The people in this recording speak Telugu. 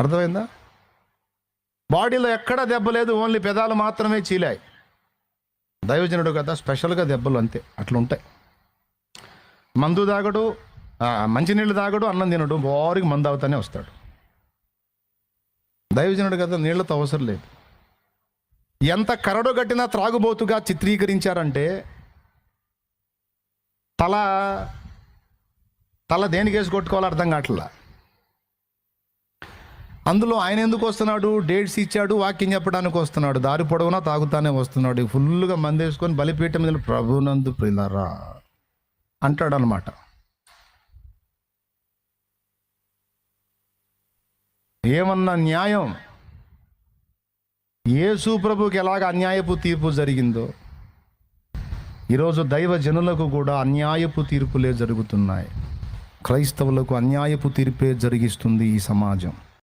అర్థమైందా? బాడీలో ఎక్కడా దెబ్బ లేదు, ఓన్లీ పెదాలు మాత్రమే చీలాయి. దైవజనుడు కదా, స్పెషల్గా దెబ్బలు అంతే, అట్లా ఉంటాయి. మందు తాగడు, మంచినీళ్ళు తాగడు, అన్నం తినడు, బోరికి మందు అవుతానే వస్తాడు. దైవజనుడు కదా, నీళ్లతో అవసరం లేదు. ఎంత కరడు గట్టిన త్రాగుబోతుగా చిత్రీకరించారంటే తల దేనికి వేసి కొట్టుకోవాలో అర్థం కావట్లా. అందులో ఆయన ఎందుకు వస్తున్నాడు? డేట్స్ ఇచ్చాడు, వాక్యం చెప్పడానికి వస్తున్నాడు. దారి పొడవునా తాగుతానే వస్తున్నాడు. ఫుల్గా మందేసుకొని బలిపీఠం మీద ప్రభునందు ప్రియులారా అంటాడు అనమాట. ఏమన్నా న్యాయం? యేసు ప్రభుకి ఎలాగ అన్యాయపు తీర్పు జరిగిందో ఈరోజు దైవ జనులకు కూడా అన్యాయపు తీర్పులే జరుగుతున్నాయి. క్రైస్తవులకు అన్యాయపు తీర్పే జరిగిస్తుంది ఈ సమాజం.